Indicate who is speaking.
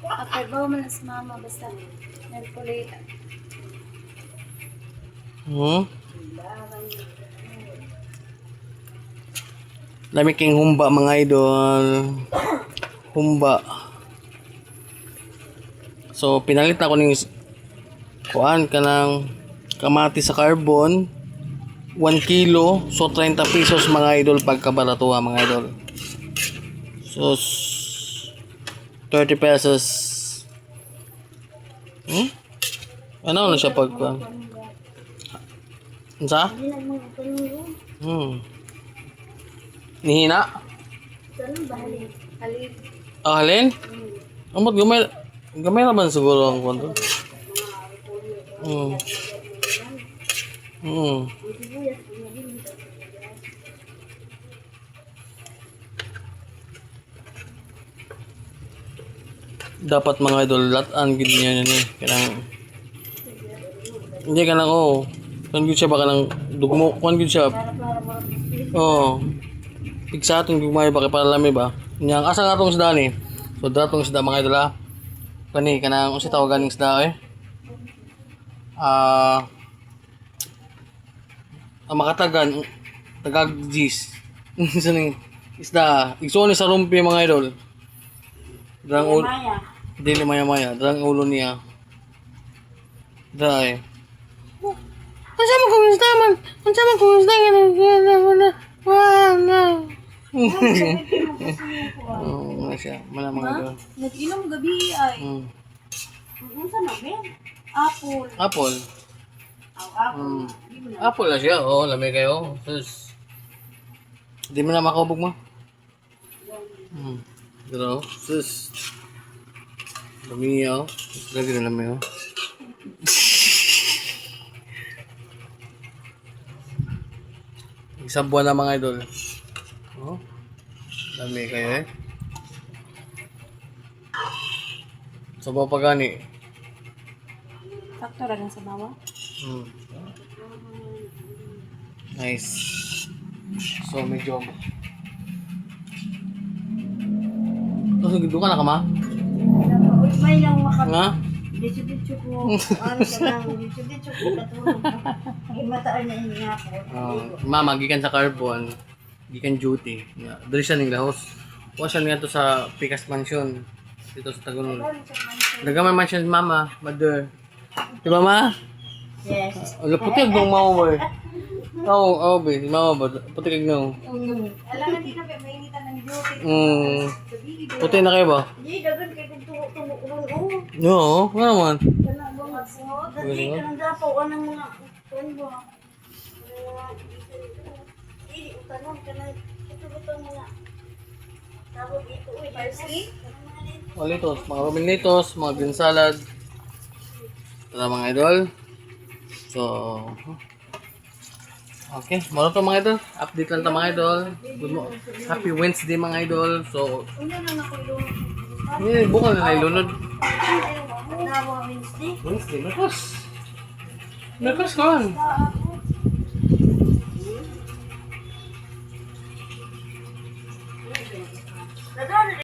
Speaker 1: Pagkabaw man sa mama, basta nagkulita.
Speaker 2: Dami king humba mga idol. Humba. So pinalit ako ning kuan kanang kamati sa carbon 1 kilo. So 30 pesos mga idol pagkabaratuha mga idol. So 30 pesos. Ano siya pagkuan? Unsa? Nihina?
Speaker 1: Halin.
Speaker 2: Halin? Amot gamay. Gamay naman siguro ang kwento. Dapat mga idol latan gid niya ni kanang hindi ka lang kan gud siya baka lang dugmo kan gud siya pigsaton gumay ba kay para lami ba nya asa nga tong isda ni so datong isda mga idol kani kanang unsa tawagan ng isda makatagan tagag jis sa ning isda igsoon ni sa rumpi mga idol drang dili maya drang ulo niya dai unsa man kung isda man siya mana mga idol
Speaker 1: Nag-inom gabi ay. Unsa na ben? Apple.
Speaker 2: apple
Speaker 1: Apple.
Speaker 2: apple na siya lamay kayo sus di mo na makahubog mo pero sus lamay lagi na lamay isang buwan na mga idol lamay kayo sabaw pa gani
Speaker 1: Sakto lang sa bawa.
Speaker 2: Nice. So medyo doon ka na ka ma?
Speaker 1: May lang
Speaker 2: Nga?
Speaker 1: Dito ko. Ano ka lang. Dito ko katulog. Mataan na niya ako.
Speaker 2: Mama, gikan sa carbon. Gikan duty. Dali siya ning lahos. Kuha siya nga to sa Picas Mansion. Dito sa Tagunol. Nagamay mansion mama. Mother. Diba ma?
Speaker 1: Yes.
Speaker 2: Puti ang mama mo be. Mama ba? Puti kag no.
Speaker 1: Alam na di na mainitan ng duty.
Speaker 2: Puti na kayo ba?
Speaker 1: Hindi, dagan kay kung tumo-tumo.
Speaker 2: No, nga naman.
Speaker 1: Kana ba magsunod? Dati ka nang dapaw ng mga ano ba? Hindi, utanong ka na. Ito mga tawag ito. Parsley?
Speaker 2: Litos, mga Robin litos, mga green salad. Tara mga idol. So, okay, maro to mga idol. Update lang ta mga idol. Happy Wednesday mga idol. So, bukal na ilunod. Wednesday, Merkos. Merkos kon.